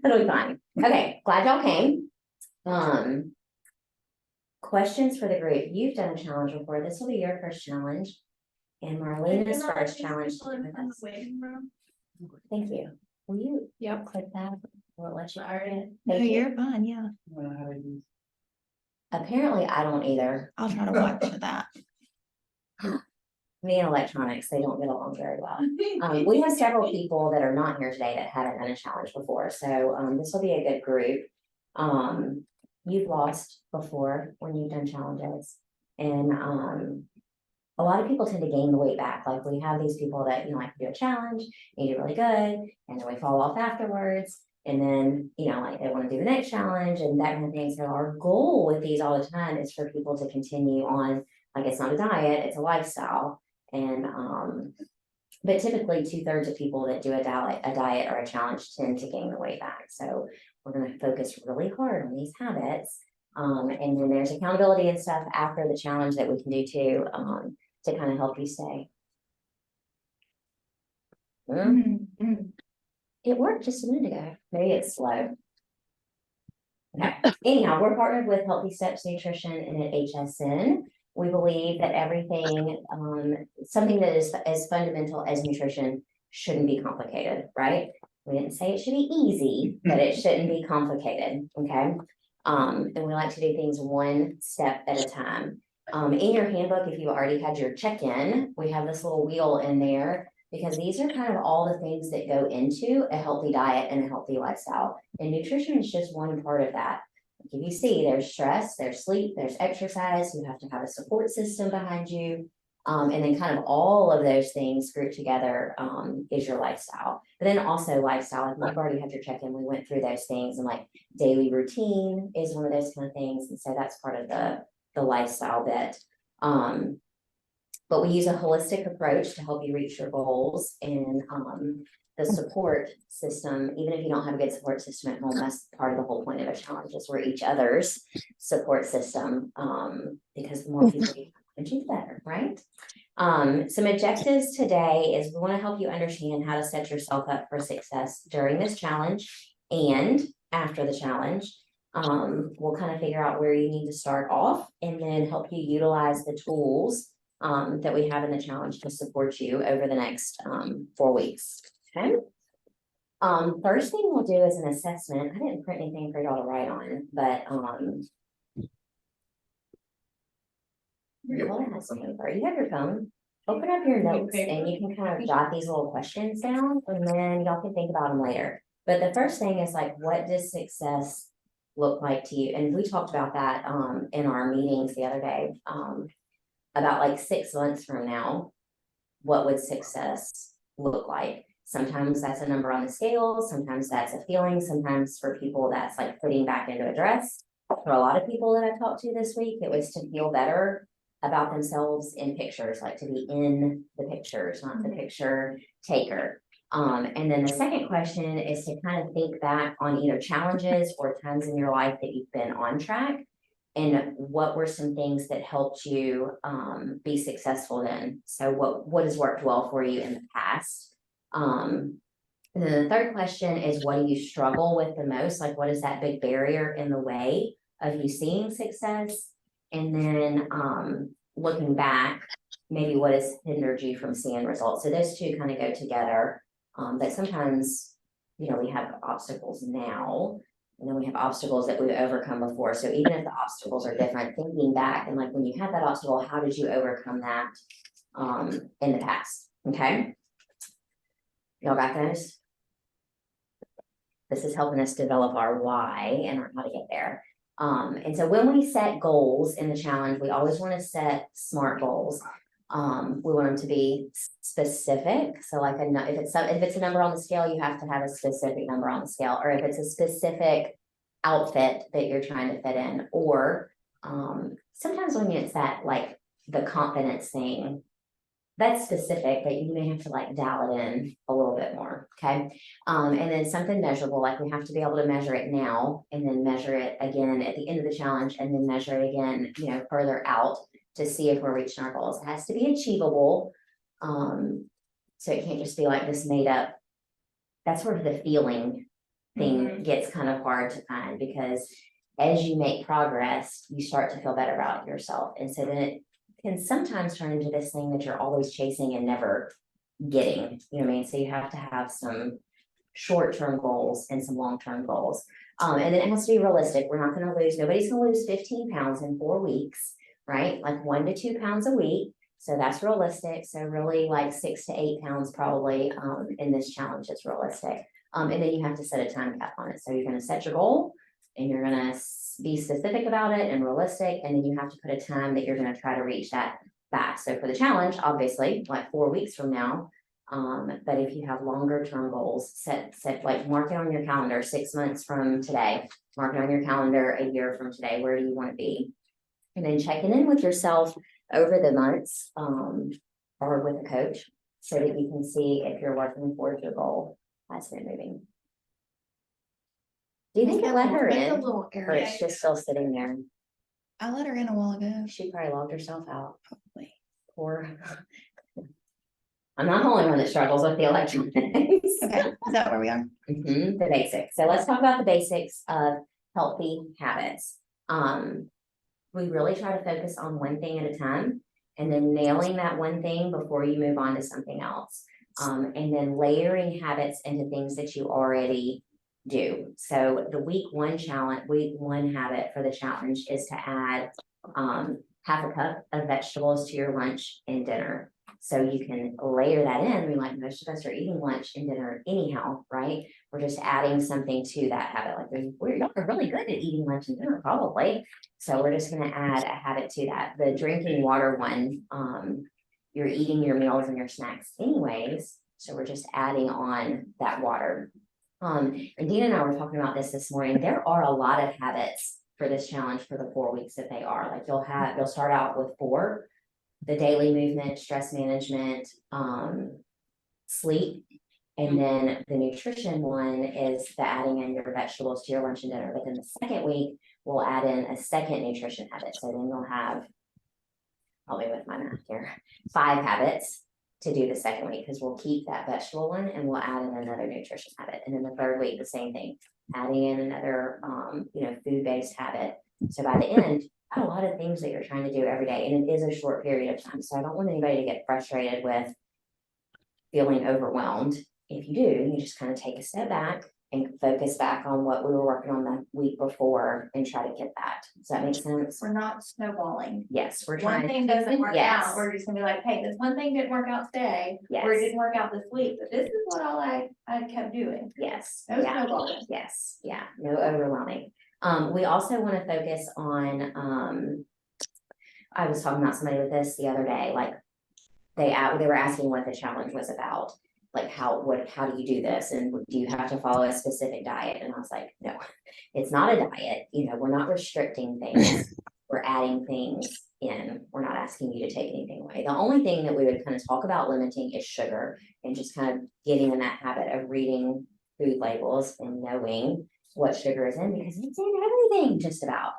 That'll be fine. Okay, glad y'all came. Questions for the group. You've done a challenge before. This will be your first challenge. And Marlena's first challenge. Thank you. Will you click that? We'll let you. No, you're fine, yeah. Apparently I don't either. I'll try to watch that. Me and electronics, they don't get along very well. We have several people that are not here today that haven't done a challenge before. So this will be a good group. You've lost before when you've done challenges. And a lot of people tend to gain the weight back. Like we have these people that, like do a challenge, and you do really good, and then we fall off afterwards. And then, like they want to do the next challenge and that kind of thing. So our goal with these all the time is for people to continue on, like it's not a diet, it's a lifestyle. And but typically 2/3 of people that do a diet or a challenge tend to gain the weight back. So we're going to focus really hard on these habits. And then there's accountability and stuff after the challenge that we can do too, to kind of help you stay. It worked just a minute ago. Maybe it's slow. Okay. Anyhow, we're partnered with Healthy Steps Nutrition and at HSN. We believe that everything, something that is as fundamental as nutrition shouldn't be complicated, right? We didn't say it should be easy, but it shouldn't be complicated, okay? And we like to do things one step at a time. In your handbook, if you already had your check-in, we have this little wheel in there because these are kind of all the things that go into a healthy diet and a healthy lifestyle. And nutrition is just one part of that. If you see, there's stress, there's sleep, there's exercise, you have to have a support system behind you. And then kind of all of those things grouped together is your lifestyle. But then also lifestyle, if you've already had your check-in, we went through those things, and like daily routine is one of those kind of things. And so that's part of the lifestyle bit. But we use a holistic approach to help you reach your goals. And the support system, even if you don't have a good support system at home, that's part of the whole point of a challenge, is we're each other's support system, because the more people you have, the better, right? Some objectives today is we want to help you understand how to set yourself up for success during this challenge and after the challenge. We'll kind of figure out where you need to start off and then help you utilize the tools that we have in the challenge to support you over the next 4 weeks. Okay. First thing we'll do is an assessment. I didn't print anything for y'all to write on, but well, I have some paper. You have your phone. Open up your notes and you can kind of jot these little questions down, and then y'all can think about them later. But the first thing is like, what does success look like to you? And we talked about that in our meetings the other day, about like 6 months from now, what would success look like? Sometimes that's a number on the scale, sometimes that's a feeling, sometimes for people that's like putting back into a dress. For a lot of people that I talked to this week, it was to feel better about themselves in pictures, like to be in the pictures, not the picture taker. And then the second question is to kind of think back on either challenges or times in your life that you've been on track, and what were some things that helped you be successful then. So what has worked well for you in the past? And then the third question is, what do you struggle with the most? Like, what is that big barrier in the way of you seeing success? And then looking back, maybe what has hindered you from seeing results? So those two kind of go together. But sometimes, we have obstacles now, and then we have obstacles that we've overcome before. So even if the obstacles are different, thinking back and like when you had that obstacle, how did you overcome that in the past? Okay. Y'all got those? This is helping us develop our why and how to get there. And so when we set goals in the challenge, we always want to set SMART goals. We want them to be specific. So like if it's a number on the scale, you have to have a specific number on the scale, or if it's a specific outfit that you're trying to fit in, or sometimes when it's that like the confidence thing, that's specific, but you may have to like dial it in a little bit more. Okay. And then something measurable, like we have to be able to measure it now and then measure it again at the end of the challenge, and then measure it again, further out to see if we're reaching our goals. It has to be achievable. So it can't just be like this made up. That's sort of the feeling thing gets kind of hard to find, because as you make progress, you start to feel better about yourself. And so then it can sometimes turn into this thing that you're always chasing and never getting, you know what I mean? So you have to have some short-term goals and some long-term goals. And then it has to be realistic. We're not gonna lose, nobody's gonna lose 15 pounds in 4 weeks, right? Like 1 to 2 pounds a week. So that's realistic. So really like 6 to 8 pounds probably in this challenge is realistic. And then you have to set a time cap on it. So you're gonna set your goal and you're gonna be specific about it and realistic. And then you have to put a time that you're gonna try to reach that back. So for the challenge, obviously, like 4 weeks from now. But if you have longer term goals, set like mark it on your calendar 6 months from today, mark it on your calendar a year from today, where do you want to be? And then checking in with yourself over the months, or with a coach, so that you can see if you're working towards your goal as they're moving. Do you think I let her Make a in, little or area. it's just still sitting there? I let her in a while ago. She probably logged herself out. Probably. Poor. I'm not the only one that struggles with the electronics. Okay, is that where we are? The basics. So let's talk about the basics of healthy habits. We really try to focus on one thing at a time, and then nailing that one thing before you move on to something else. And then layering habits into things that you already do. So the week one habit for the challenge is to add half a cup of vegetables to your lunch and dinner. So you can layer that in. I mean, like most of us are eating lunch and dinner anyhow, right? We're just adding something to that habit. Like we're really good at eating lunch and dinner, probably. So we're just going to add a habit to that. The drinking water one, you're eating your meals and your snacks anyways. So we're just adding on that water. And Dean and I were talking about this morning. There are a lot of habits for this challenge for the 4 weeks that they are. Like you'll start out with 4. The daily movement, stress management, sleep, and then the nutrition one is the adding in your vegetables to your lunch and dinner. But then the second week, we'll add in a second nutrition habit. So then you'll have, I'll be with my math here, 5 habits to do the second week, because we'll keep that vegetable one and we'll add in another nutrition habit. And then the third week, the same thing, adding in another, food-based habit. So by the end, a lot of things that you're trying to do every day, and it is a short period of time. So I don't want anybody to get frustrated with feeling overwhelmed. If you do, you just kind of take a step back and focus back on what we were working on the week before and try to get that. Does that make sense? We're not snowballing. Yes, we're One trying. thing doesn't work Yes. out, we're just gonna be like, hey, this one thing didn't work out today, or it Yes, didn't work out this week, but this is what all I kept doing. yes, No yeah, snowballing. yes, yeah, no overwhelming. We also want to focus on, I was talking about somebody with this the other day, like they were asking what the challenge was about. Like how do you do this? And do you have to follow a specific diet? And I was like, no, it's not a diet. We're not restricting things. We're adding things in. We're not asking you to take anything away. The only thing that we would kind of talk about limiting is sugar, and just kind of getting in that habit of reading food labels and knowing what sugar is in, because it's in everything just about.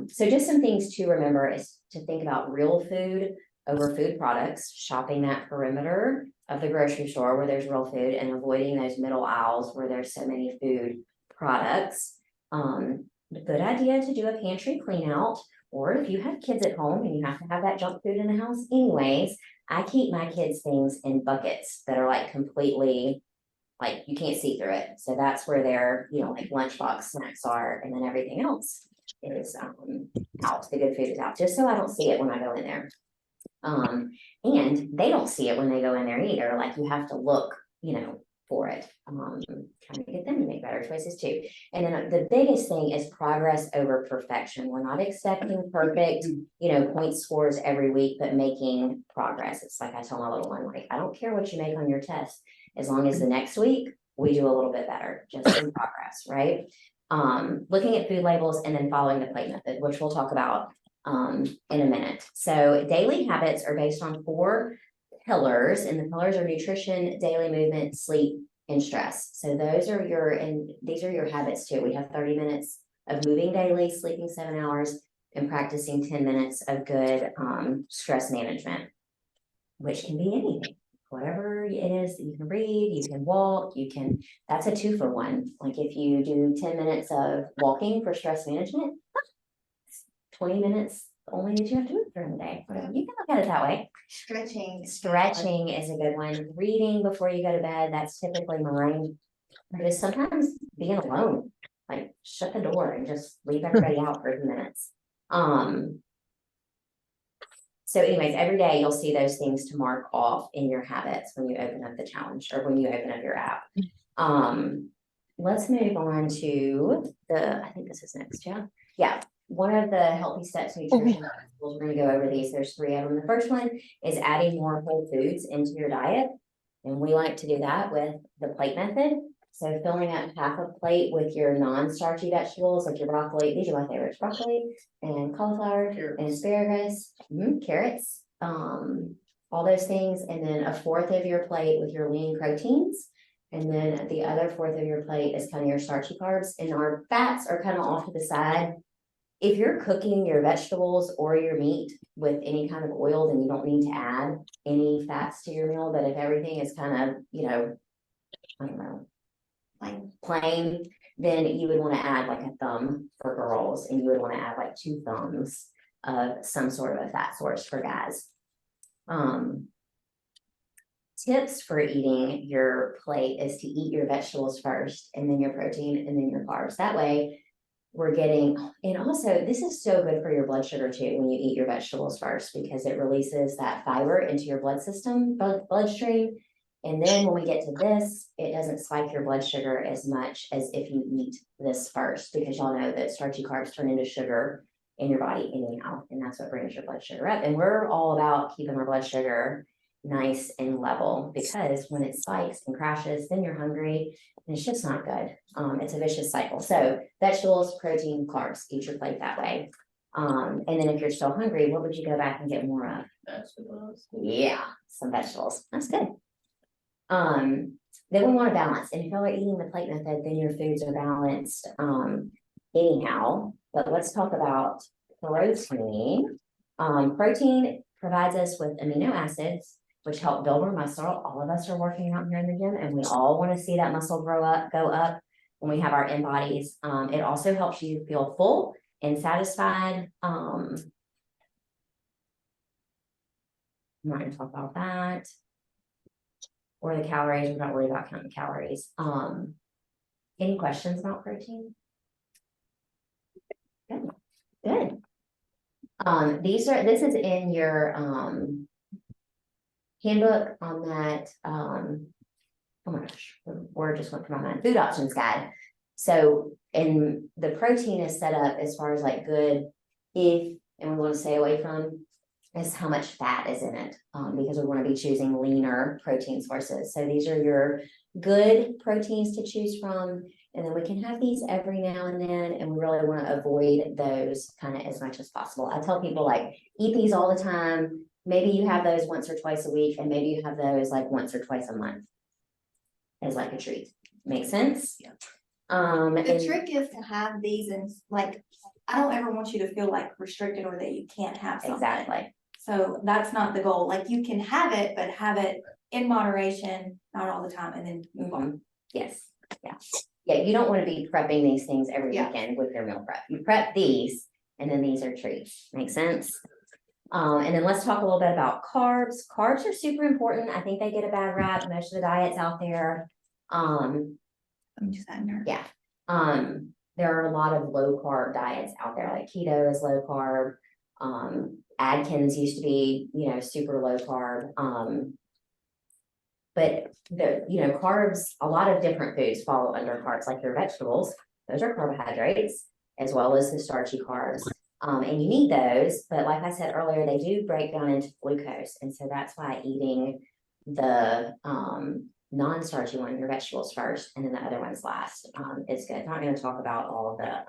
So just some things to remember is to think about real food over food products, shopping that perimeter of the grocery store where there's real food, and avoiding those middle aisles where there's so many food products. A good idea to do a pantry clean out, or if you have kids at home and you have to have that junk food in the house anyways, I keep my kids' things in buckets that are like completely, like you can't see through it. So that's where their, like lunchbox snacks are, and then everything else is out. The good food is out, just so I don't see it when I go in there. And they don't see it when they go in there either. Like you have to look, for it. Trying to get them to make better choices too. And then the biggest thing is progress over perfection. We're not expecting perfect, point scores every week, but making progress. It's like I tell my little one, like, I don't care what you make on your test, as long as the next week we do a little bit better, just in progress, right? Looking at food labels and then following the plate method, which we'll talk about in a minute. So daily habits are based on 4 pillars, and the pillars are nutrition, daily movement, sleep, and stress. So these are your habits too. We have 30 minutes of moving daily, sleeping 7 hours, and practicing 10 minutes of good stress management, which can be anything. Of whatever it is that you can read, you can walk, that's a 2-for-1. Like if you do 10 minutes of walking for stress management, 20 minutes only that you have to do it during the day. Whatever. You can look at it that way. Stretching is a good one. Reading before you go to bed, that's typically mine. But it's sometimes being alone, like shut the door and just leave everybody out for a few minutes. So anyways, every day you'll see those things to mark off in your habits when you open up the challenge or when you open up your app. Let's move on to I think this is next, yeah. Yeah, one of the Healthy Steps nutrition principles, we're gonna go over these. There's 3 of them. The first one is adding more whole foods into your diet. And we like to do that with the plate method. So filling up half a plate with your non-starchy vegetables, like your broccoli. These are my favorites: broccoli and cauliflower and asparagus, carrots, all those things. And then 1/4 of your plate with your lean proteins. And then the other 1/4 of your plate is kind of your starchy carbs. And our fats are kind of off to the side. If you're cooking your vegetables or your meat with any kind of oil, then you don't need to add any fats to your meal. But if everything is kind of, I don't know, like plain, then you would want to add like a thumb for girls, and you would want to add like 2 thumbs of some sort of a fat source for guys. Tips for eating your plate is to eat your vegetables first, and then your protein, and then your carbs. That way we're getting, and also this is so good for your blood sugar too, when you eat your vegetables first, because it releases that fiber into your bloodstream. And then when we get to this, it doesn't spike your blood sugar as much as if you eat this first, because y'all know that starchy carbs turn into sugar in your body anyhow, and that's what brings your blood sugar up. And we're all about keeping our blood sugar nice and level, because when it spikes and crashes, then you're hungry, and it's just not good. It's a vicious cycle. So vegetables, protein, carbs, eat your plate that way. And then if you're still hungry, what would you go back and get more of? Vegetables. Yeah, some vegetables. That's good. Then we want to balance. And if y'all are eating the plate method, then your foods are balanced anyhow. But let's talk about protein. Protein provides us with amino acids, which help build our muscle. All of us are working out here in the gym, and we all want to see that muscle go up when we have our in bodies. It also helps you feel full and satisfied. I'm not going to talk about that. Or the calories. We're not worried about counting calories. Any questions about protein? Good. Good. This is in your handbook on that. Oh my gosh, the word just went from my mind. Food options guide. So, and the protein is set up as far as like good, and we want to stay away from is how much fat is in it, because we want to be choosing leaner protein sources. So these are your good proteins to choose from, and then we can have these every now and then, and we really want to avoid those kind of as much as possible. I tell people, like, eat these all the time. Maybe you have those once or twice a week, and maybe you have those like once or twice a month as like a treat. Make sense? Yeah. The trick is to have these, and like, I don't ever want you to feel like restricted or that you can't have something. Exactly. So that's not the goal. Like, you can have it, but have it in moderation, not all the time, and then move on. Yes. Yeah. Yeah. You don't want to be prepping these things every Yeah. weekend with your meal prep. You prep these, and then these are treats. Make sense? And then let's talk a little bit about carbs. Carbs are super important. I think they get a bad rap. Most of the diets out there. I'm just that nerd. Yeah. There are a lot of low carb diets out there, like keto is low carb. Atkins used to be, super low carb. But carbs, a lot of different foods fall under carbs, like your vegetables. Those are carbohydrates, as well as the starchy carbs. And you need those, but like I said earlier, they do break down into glucose. And so that's why eating the non-starchy one, your vegetables first, and then the other ones last, is good. I'm not going to talk about all of the,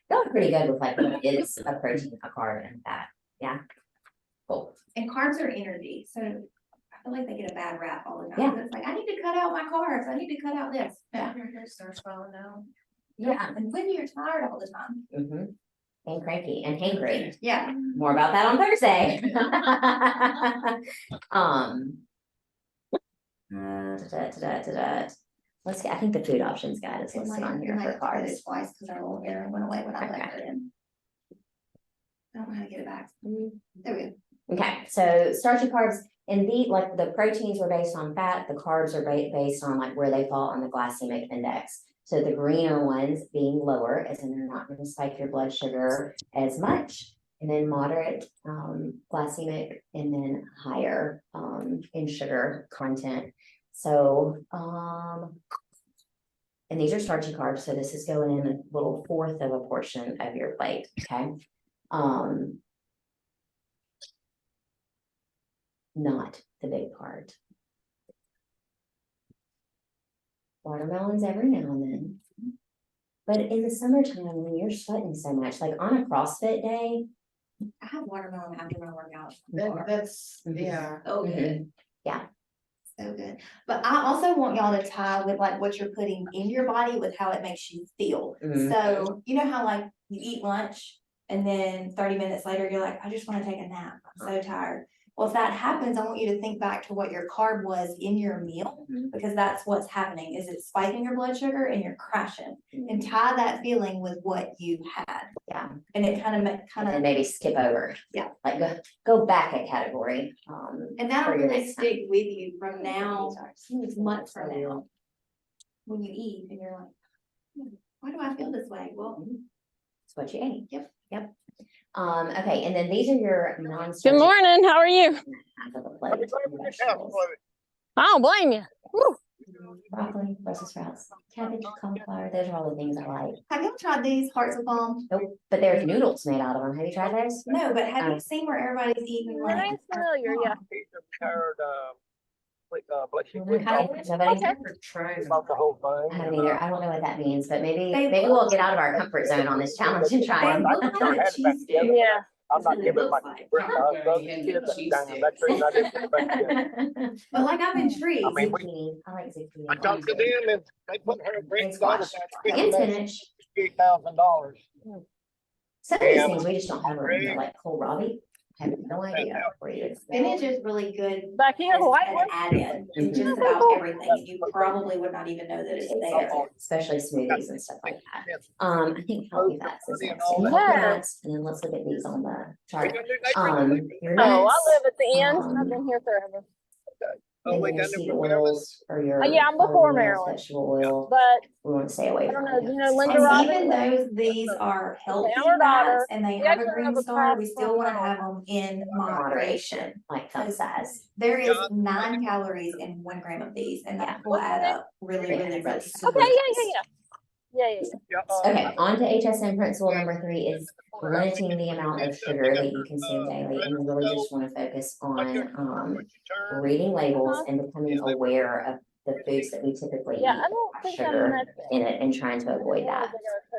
they're pretty good with like what is a protein, a carb, and fat. Yeah. Cool. And carbs are energy, so I feel like they get a bad rap all the time. Yeah. It's like, I need to cut out my carbs. I need to cut out this. Yeah. Your hair starts falling out. Yeah, and when you're tired all the time. Mm-hmm. And cranky and hangry. Yeah. More about that on Thursday. Let's get, I think the food options guide is It listed might- on it here might for have tried carbs. it twice because our little error went away when I let Okay. her in. I don't know how to get it back. Mm. There we go. Okay, so starchy carbs, and like the proteins are based on fat, the carbs are based on like where they fall on the glycemic index. So the greener ones being lower, as in they're not gonna spike your blood sugar as much, and then moderate glycemic, and then higher in sugar content. So and these are starchy carbs, so this is going in a little fourth of a portion of your plate, okay? Not the big part. Watermelons every now and then. But in the summertime, when you're sweating so much, like on a CrossFit day. I have watermelon after my workout. That's, yeah. Oh, good. Yeah. So good. But I also want y'all to tie with like what you're putting in your body with how it makes you feel. Mhm. So you know how like you eat lunch and then 30 minutes later, you're like, I just want to take a nap. I'm so tired. Well, if that happens, I want you to think back to what your carb was in your meal, Mhm. because that's what's happening is it's spiking your blood sugar and you're crashing, and tie that feeling with what you had. Yeah. And it kind of And maybe skip over. Yeah. Like go back a category. and that'll for your really next stick with you from now, time. months from now. When you eat and you're like, why do I feel this way? Well, It's what you ate. Yep. Yep. Okay, and then these are your Good morning. How are you? half of a plate. Vegetables. I don't blame you. Woo. Broccoli, Brussels sprouts, cabbage, cauliflower, those are all the things I like. have you tried these hearts of palm? Nope, but there's noodles made out of them. Have you tried those? No, but have Um, you seen where everybody's eating Your like? name's familiar, yeah. Nobody About the whole I thing. haven't either. I don't know what that means, but maybe They maybe look- we'll get out of our comfort zone on this challenge and try They them. look like a cheese stick. Yeah. I'm not That's what it giving my. looks like. Bring my other kids down. That's the reason I didn't expect it. But like I'm intrigued. I mean, Zucchini, I like zucchini. I talked to them and they put her And green squash and spinach. $8,000. Some of these Yeah. things we just don't have around here, like kohlrabi. I have no idea where you. Spinach is really good Back here, as the white an one. add-in to just about everything. You probably would not even know that it's there. Especially smoothies and stuff like that. I think healthy fats is next. So Yeah. coconuts, and then let's look at these on the chart. Your Oh, I nuts, live at the end. I've been here forever. and your seed oils, or your. Yeah, I'm before olive oils, Maryland. Vegetable oil, But we want to stay away I from. don't know, do you know Linda And Robin? even though these are healthy Our daughter, fats and they we have a actually green have a star, we class still wanna from, have them in moderation. Like thumb size. There is 9 calories in 1 gram of these, and that will add up really, really, really. Okay, quickly. yeah. Okay, on to HSM principle number 3 is limiting the amount of sugar that you consume daily, and we really just want to focus on reading labels and becoming aware of the foods that we typically eat Yeah, I have don't think sugar I'm in it and trying to avoid that.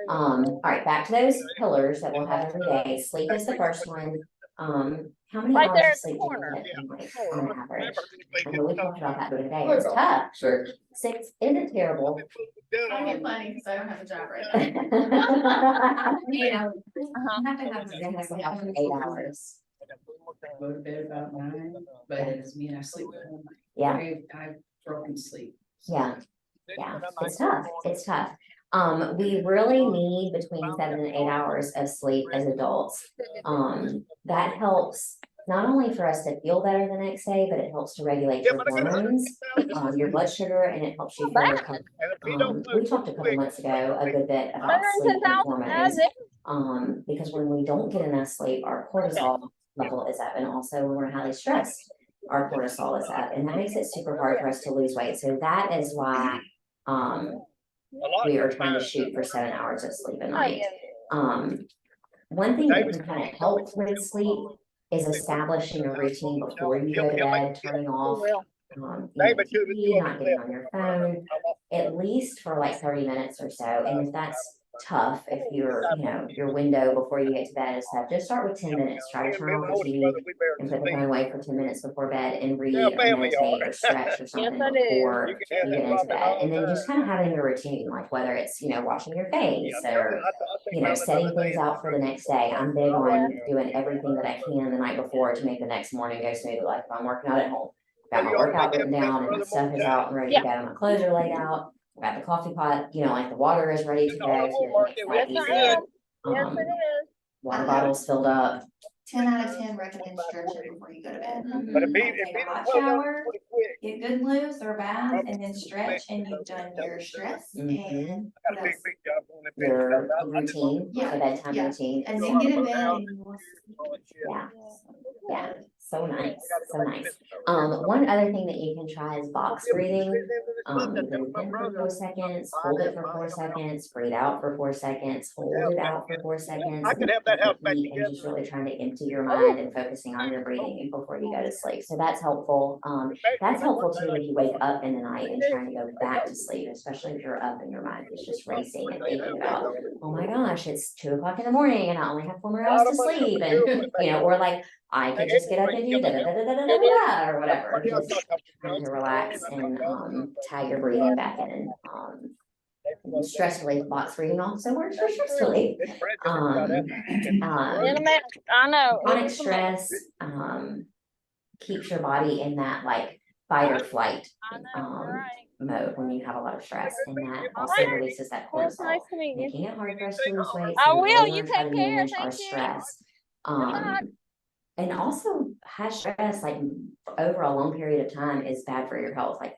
All right, back to those pillars that we'll have every day. Sleep is the first one. How many Right hours there of at the sleep do you corner. get like, on average? I know we talked about that the other day. It's tough. 6 isn't terrible. funny because I don't have a job right You now. Uh-huh. I have to have. It has to have 8 hours. Go to bed about 9, but it doesn't mean I sleep the whole night. Yeah, I've broken sleep. yeah, yeah. It's tough. It's tough. We really need between 7 and 8 hours of sleep as adults. That helps not only for us to feel better the next day, but it helps to regulate your hormones, your blood sugar, and it helps you feel recovered. We talked a couple months ago a good bit about sleep and 110,000. hormones. Because when we don't get enough sleep, our cortisol level is up, and also when we're highly stressed, our cortisol is up, and that makes it super hard for us to lose weight. So that is why we are trying to shoot for 7 hours of sleep a night. One thing that can kind of help with sleep is establishing a routine before you go to bed, turning off TV, not getting on your phone, at least for like 30 minutes or so. And if that's tough, if your window before you get to bed is tough, just start with 10 minutes. Try to turn off the TV and put the phone away for 10 minutes before bed and read or meditate or stretch or something before you get into bed. And then just kind of having a routine, like whether it's, washing your face or, setting things out for the next day. I'm big on doing everything that I can the night before to make the next morning go smoothly. Like if I'm working out at home, got my workout written down and my stuff is out and ready to go. My clothes are laid out. I got the coffee pot, like the water is ready to go. So it makes that Yes, I easier. am. Yes, Um, it is. Water bottles filled up. 10 out of 10 recommend stretching before you go to bed. But if Like, take a hot shower, get good loose or a bath, and then stretch, and you've done your stress Mhm. and what else? Your routine, your Yeah, bedtime yeah. routine. And then get in bed and you will sleep. Yeah, yeah, so nice, so nice. One other thing that you can try is box breathing. Breathe in for 4 seconds, hold it for 4 seconds, breathe out for 4 seconds, hold it out for 4 seconds. I could have that house back And together. just really trying to empty your mind and focusing on your breathing before you go to sleep. So that's helpful. That's helpful too if you wake up in the night and trying to go back to sleep, especially if you're up and your mind is just racing and thinking about, oh my gosh, it's 2 o'clock in the morning and I only have 4 more hours to sleep. And, or like, I could just get up and do da da da da da da da da or whatever. Just trying to relax and tie your breathing back in. Stress relief, box breathing also works for stress relief. In a minute. I know. Chronic stress keeps your body in that like fight or flight I know. You're right. mode when you have a lot of stress, and that also releases that Well, it's cortisol, nice to meet you. making it hard for us to lose weight. I So we will. really You wanna try take to care. manage our Thank you. stress. Goodbye. And also high stress, like over a long period of time, is bad for your health, like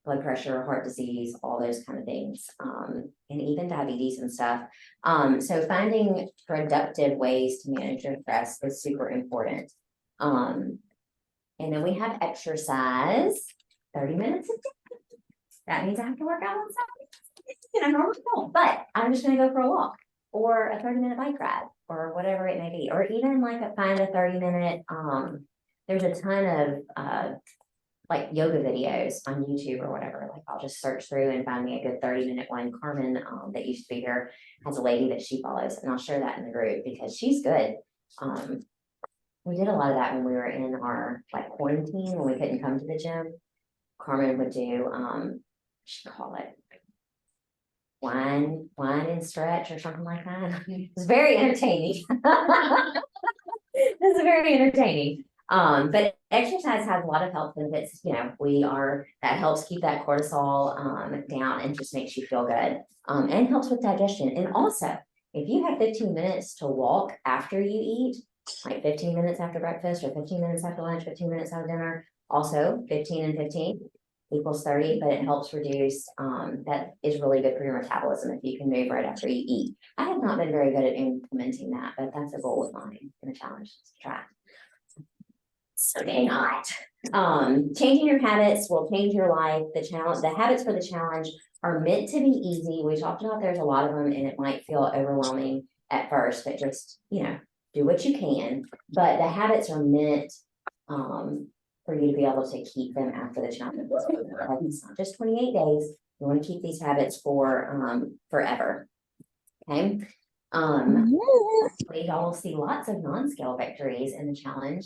blood pressure, heart disease, all those kind of things, and even diabetes and stuff. So finding productive ways to manage your stress is super important. And then we have exercise, 30 minutes a day. That means I have to work out on Saturday. Normally don't, but I'm just gonna go for a walk or a 30-minute bike ride or whatever it may be, or even like find a 30-minute, there's a ton of like yoga videos on YouTube or whatever. Like I'll just search through and find me a good 30-minute one. Carmen, that used to be here, has a lady that she follows, and I'll share that in the group because she's good. We did a lot of that when we were in our like quarantine when we couldn't come to the gym. Carmen would do, she call it wine and stretch or something like that. It was very entertaining. It's very entertaining. But exercise has a lot of health benefits. That helps keep that cortisol down and just makes you feel good. And helps with digestion. And also, if you have 15 minutes to walk after you eat, like 15 minutes after breakfast or 15 minutes after lunch, 15 minutes after dinner, also 15 and 15 equals 30, but it helps reduce, that is really good for your metabolism if you can move right after you eat. I have not been very good at implementing that, but that's a goal of mine and a challenge to try. So dang not. Changing your habits will change your life. The habits for the challenge are meant to be easy. We talked about there's a lot of them and it might feel overwhelming at first, but just, do what you can. But the habits are meant for you to be able to keep them after the challenge. Like it's not just 28 days. You want to keep these habits for forever. Okay. Y'all will see lots of non-scale victories in the challenge.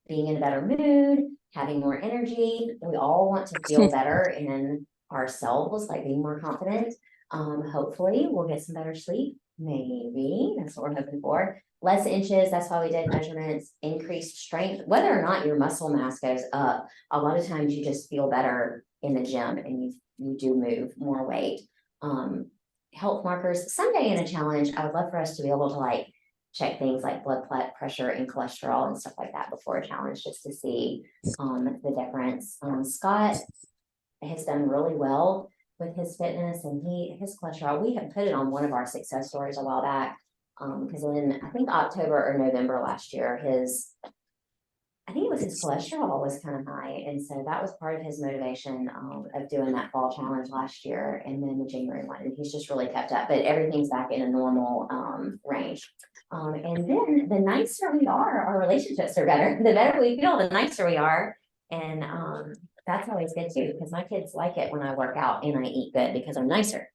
Being in a better mood, having more energy. We all want to feel better in ourselves, like being more confident. Hopefully we'll get some better sleep. Maybe that's what we're hoping for. Less inches, that's why we did measurements. Increased strength, whether or not your muscle mass goes up, a lot of times you just feel better in the gym and you do move more weight. Health markers, someday in a challenge, I would love for us to be able to like check things like blood pressure and cholesterol and stuff like that before a challenge, just to see the difference. Scott has done really well with his fitness and his cholesterol. We had put it on one of our success stories a while back, because in I think October or November last year, his cholesterol was kind of high, and so that was part of his motivation of doing that fall challenge last year, and then the January one. And he's just really kept up, but everything's back in a normal range. And then the nicer we are, our relationships are better. The better we feel, the nicer we are, and that's always good too, because my kids like it when I work out and I eat good because I'm nicer.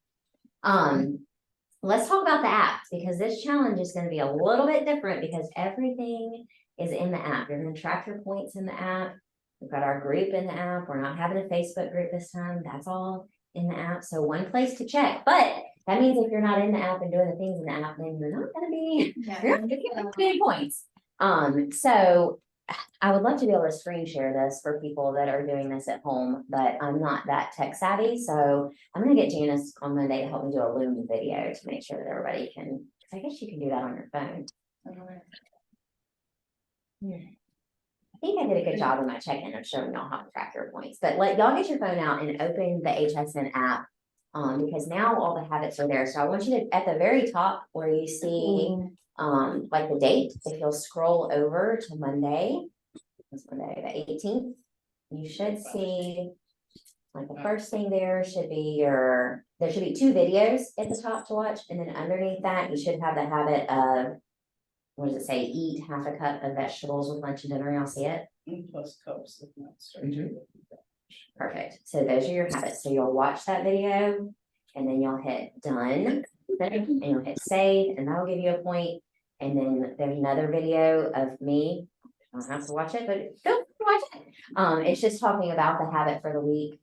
Let's talk about the apps, because this challenge is going to be a little bit different because everything is in the app. You're going to track your points in the app. We've got our group in the app. We're not having a Facebook group this time. That's all in the app. So one place to check, but that means if you're not in the app and doing the things in the app, then you're not going to be, you're not going to get any points. So I would love to be able to screen share this for people that are doing this at home, but I'm not that tech savvy, so I'm gonna get Janice on Monday to help me do a Loom video to make sure that everybody can, 'cause I guess you can do that on your phone. I think I did a good job in my check-in of showing y'all how to track your points, but let y'all get your phone out and open the HSN app. Because now all the habits are there. So I want you to, at the very top where you see, like the date, if you'll scroll over to Monday, it's Monday, the 18th, you should see, like the first thing there should be there should be 2 videos at the top to watch. And then underneath that, you should have the habit of, what does it say? Eat half a cup of vegetables with lunch and dinner. Y'all see it? Plus cups of nuts. Perfect. So those are your habits. So you'll watch that video and then you'll hit done and you'll hit save and that'll give you a point. And then there's another video of me. I don't have to watch it, but go watch it. It's just talking about the habit for the week.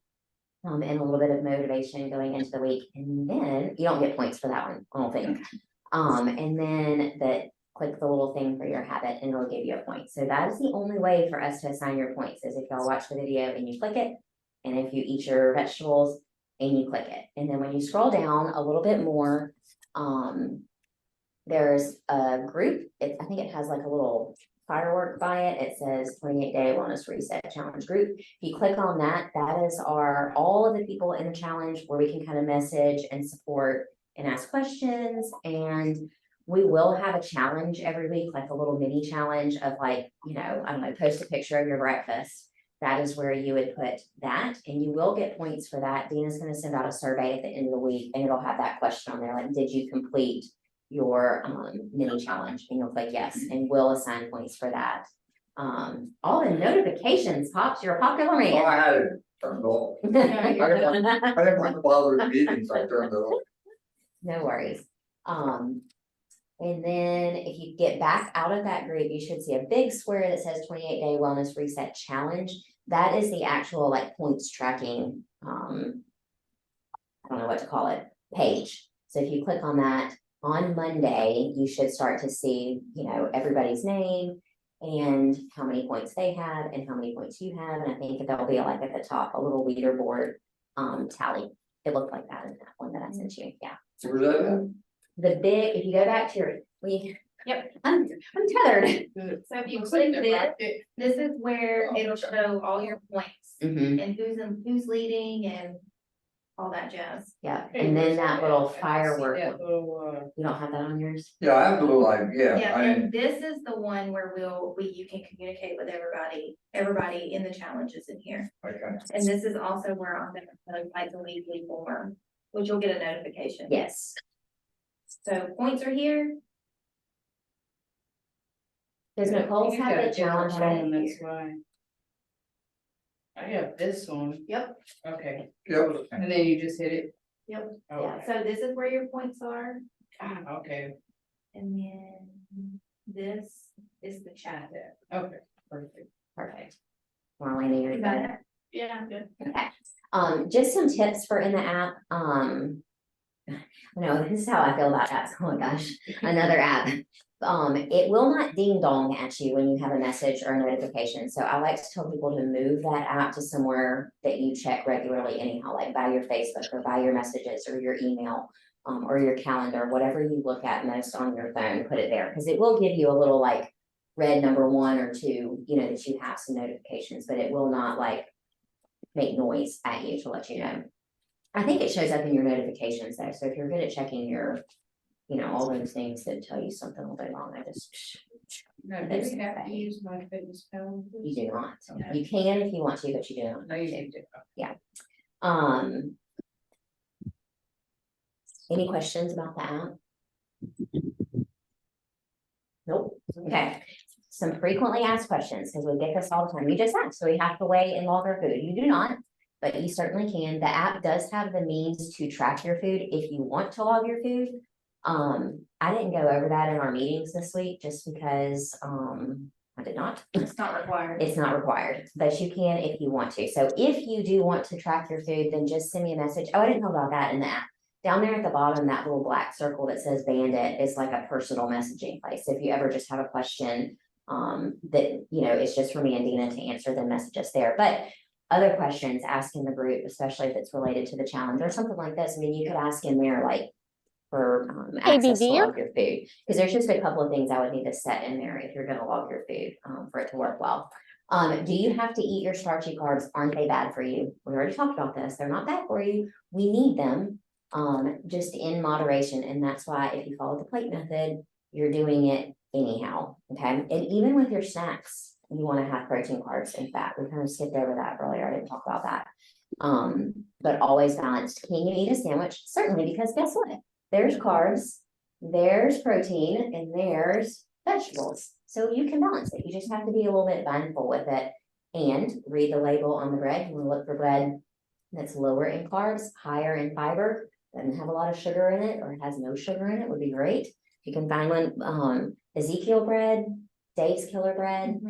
And a little bit of motivation going into the week. And then you don't get points for that one, I don't think. And then click the little thing for your habit and it'll give you a point. So that is the only way for us to assign your points is if y'all watch the video and you click it. And if you eat your vegetables and you click it. And then when you scroll down a little bit more, there's a group. I think it has like a little firework by it. It says 28-day wellness reset challenge group. If you click on that, that is all of the people in the challenge where we can kind of message and support and ask questions. And we will have a challenge every week, like a little mini challenge of like, I don't know, post a picture of your breakfast. That is where you would put that and you will get points for that. Dina's going to send out a survey at the end of the week and it'll have that question on there. Like, did you complete your mini challenge? And you'll click yes, and we'll assign points for that. All the notifications pops, you're a popular man. Oh, I had it turned off. I didn't want to bother the meetings, I turned it off. No worries. And then if you get back out of that group, you should see a big square that says 28-day wellness reset challenge. That is the actual like points tracking, I don't know what to call it, page. So if you click on that on Monday, you should start to see, everybody's name and how many points they have and how many points you have. And I think that'll be like at the top, a little leaderboard tally. It looked like that in that one that I sent you. Yeah. Where's that at? If you go back to Yep. I'm tethered. So if you click this is where it'll show all your points Mhm. and who's leading and all that jazz. Yeah, and then that little firework, That little, you don't have that on yours? Yeah, I have the little, Yeah, I didn't, and this is the one where you can communicate with everybody in the challenges in here. okay. And this is also where I'm gonna put like the weekly form, which you'll get a notification. Yes. So points are here. Does Nicole's you have got a the challenge different right phone, here? that's why. I have this one. Yep. Okay, Yep. and then you just hit it. Yep. Yeah, Okay. so this is where your points are, Okay, and then this is the chat. okay, perfect. Perfect. Marlene, you're You got good. it? Yeah, I'm good. Okay, just some tips for in the app, no, this is how I feel about apps, oh my gosh, another app. It will not ding dong at you when you have a message or a notification, so I like to tell people to move that app to somewhere that you check regularly anyhow, like by your Facebook or by your messages or your email, or your calendar, whatever you look at most on your phone, put it there, because it will give you a little like red number 1 or 2, that you have some notifications, but it will not like make noise at you to let you know. I think it shows up in your notifications though, so if you're good at checking your, all those things that tell you something all day long, I just. Now, do we have to use my fitness calendar? You do not. Okay. You can if you want to, but you do not. No, you need to. Any questions about the app? Nope. Okay. Some frequently asked questions, because we get this all the time. You just asked, so we have to weigh and log our food. You do not, but you certainly can. The app does have the means to track your food if you want to log your food. I didn't go over that in our meetings this week just because I did not. It's not required. It's not required, but you can if you want to. So if you do want to track your food, then just send me a message. Oh, I didn't know about that in the app. Down there at the bottom, that little black circle that says Bandit is like a personal messaging place. So if you ever just have a question, that, you know, it's just for me and Dina to answer, then message us there. But other questions, ask in the group, especially if it's related to the challenge or something like this. I mean, you could ask in there like for access to ABD? log your food. Because there's just a couple of things I would need to set in there if you're gonna log your food, for it to work well. Do you have to eat your starchy carbs? Aren't they bad for you? We already talked about this. They're not bad for you. We need them, just in moderation. And that's why if you follow the plate method, you're doing it anyhow, okay? And even with your snacks, you want to have protein, carbs, and fat. We kind of skipped over that earlier. I didn't talk about that. But always balanced. Can you eat a sandwich? Certainly, because guess what? There's carbs, there's protein, and there's vegetables. So you can balance it. You just have to be a little bit mindful with it and read the label on the bread. You want to look for bread that's lower in carbs, higher in fiber, doesn't have a lot of sugar in it, or it has no sugar in it, would be great. If you can find one, Ezekiel bread, Dave's Killer bread,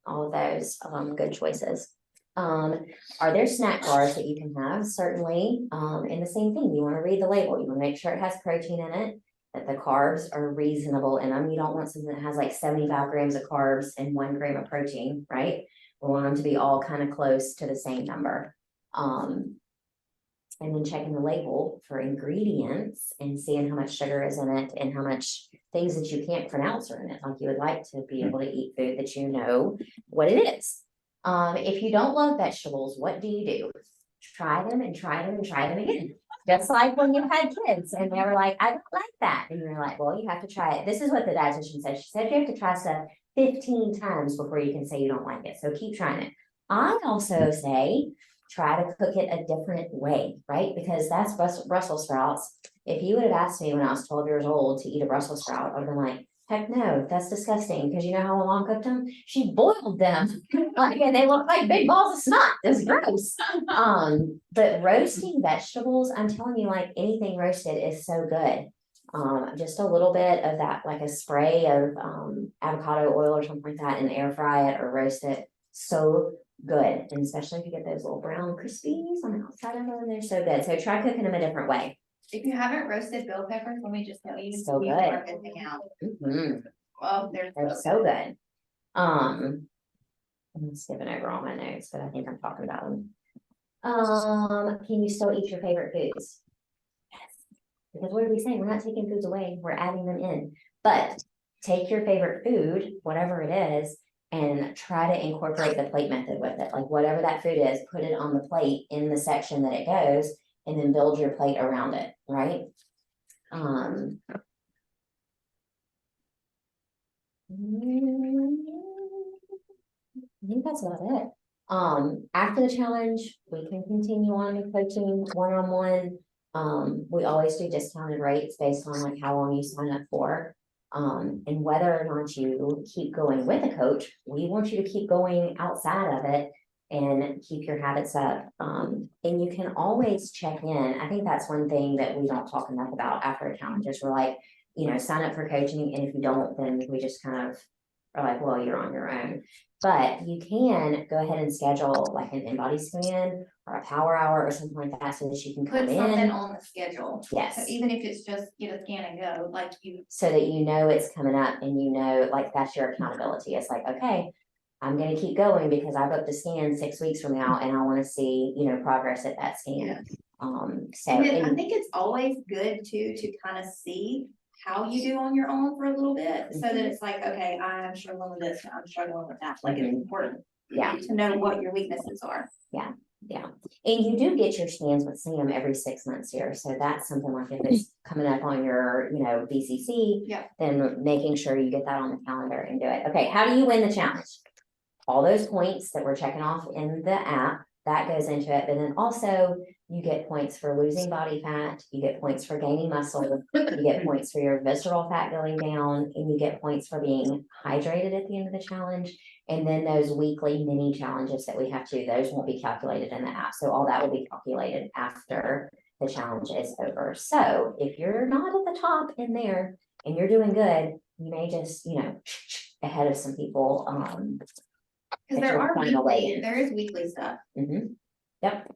all of those, good choices. Are there snack bars that you can have? Certainly, and the same thing, you want to read the label, you want to make sure it has protein in it, that the carbs are reasonable in them. You don't want something that has like 75 grams of carbs and 1 gram of protein, right? We want them to be all kind of close to the same number. And then checking the label for ingredients and seeing how much sugar is in it and how much things that you can't pronounce are in it. Like you would like to be able to eat food that you know what it is. If you don't love vegetables, what do? Try them and try them and try them again. Just like when you had kids and they were like, I don't like that. And you're like, well, you have to try it. This is what the dietitian said. She said you have to try stuff 15 times before you can say you don't like it. So keep trying it. I also say, try to cook it a different way, right? Because that's Brussels sprouts. If you would have asked me when I was 12 years old to eat a Brussels sprout, I would have been like, heck no, that's disgusting. Because you know how my mom cooked them? She boiled them. Like, and they look like big balls of snot. It's gross. But roasting vegetables, I'm telling you, like anything roasted is so good. Just a little bit of that, like a spray of avocado oil or something like that, and air fry it or roast it. So good, and especially if you get those little brown crispies on the outside of them, they're so good. So try cooking them a different way. If you haven't roasted bell peppers, let me just tell you. So you good. are missing out. Well, They're so good. I'm skipping over all my notes, but I think I'm talking about them. Can you still eat your favorite foods? Yes. Because what are we saying? We're not taking foods away, we're adding them in. But take your favorite food, whatever it is, and try to incorporate the plate method with it. Like whatever that food is, put it on the plate in the section that it goes, and then build your plate around it, right? I think that's about it. After the challenge, we can continue on with coaching one-on-one. We always do discounted rates based on like how long you sign up for. And whether or not you keep going with a coach, we want you to keep going outside of it and keep your habits up. And you can always check in. I think that's one thing that we don't talk enough about after a challenge is we're like, you know, sign up for coaching. And if you don't, then we just kind of are like, well, you're on your own. But you can go ahead and schedule like an in-body scan or a power hour or something like that so that you can come Put something in. on the schedule. So Yes. even if it's just get a scan and go, like you. So that you know it's coming up and you know, like that's your accountability. It's like, okay, I'm gonna keep going because I booked a scan 6 weeks from now and I wanna see, you know, progress at that scan. So And then I think it's always good too, to kind of see how you do on your own for a little bit, so that it's like, okay, I'm struggling with this, I'm struggling with that, like it's important. Yeah. To know what your weaknesses are. Yeah, and you do get your scans with Sam every 6 months here, so that's something like if it's coming up on your, you know, BCC. Yeah. Then making sure you get that on the calendar and do it. Okay, how do you win the challenge? All those points that we're checking off in the app, that goes into it, but then also you get points for losing body fat, you get points for gaining muscle, you get points for your visceral fat going down, and you get points for being hydrated at the end of the challenge. And then those weekly mini challenges that we have to, those won't be calculated in the app. So all that will be calculated after the challenge is over. So if you're not at the top in there and you're doing good, you may just, you know, ahead of some people. Because there is weekly stuff. Yep.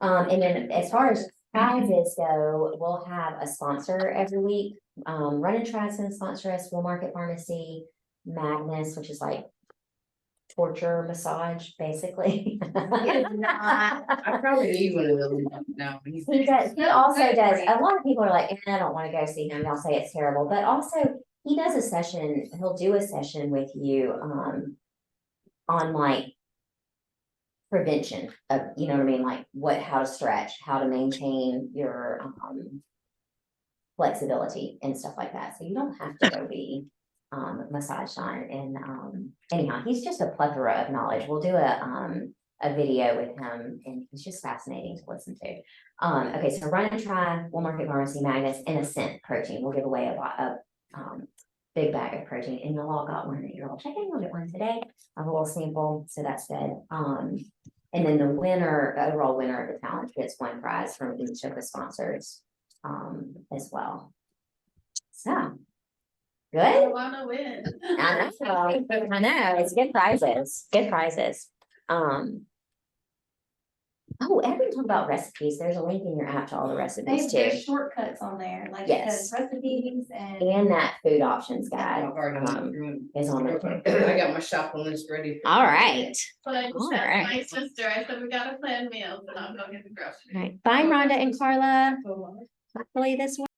And then as far as prizes go, we'll have a sponsor every week. Run and Try's gonna sponsor us, Will Market Pharmacy. Magnus, which is like torture massage, basically. It's not. I probably need one of those now. He's- He does, he also does, a lot of people are like, I don't wanna go see him, they'll say it's terrible, but also, he does a session, he'll do a session with you, on like. Prevention of, you know what I mean, like how to stretch, how to maintain your, flexibility and stuff like that, so you don't have to go be, massaged on, and, anyhow, he's just a plethora of knowledge, we'll do a video with him, and he's just fascinating to listen to. Okay, so run and try, Wool Market Pharmacy, Magnus, and Ascent Protein, we'll give away a big bag of protein, and you'll all got one that you're all checking, we'll get one today, a little sample, so that's good. And then the winner, the overall winner of the challenge gets one prize from each of the sponsors, as well. So. Good. Wanna win. I know, it's good prizes, good prizes. Oh, every talk about recipes, there's a link in your app to all the recipes There's too, shortcuts on there, like it Yes. says recipes and. and that food options guide, I've already gone through is on there. it. I got my shopping list ready. All right, But I just All asked right. my sister, I said, we gotta plan meals and I'll go get the groceries. all right, bye Rhonda and Carla, hopefully this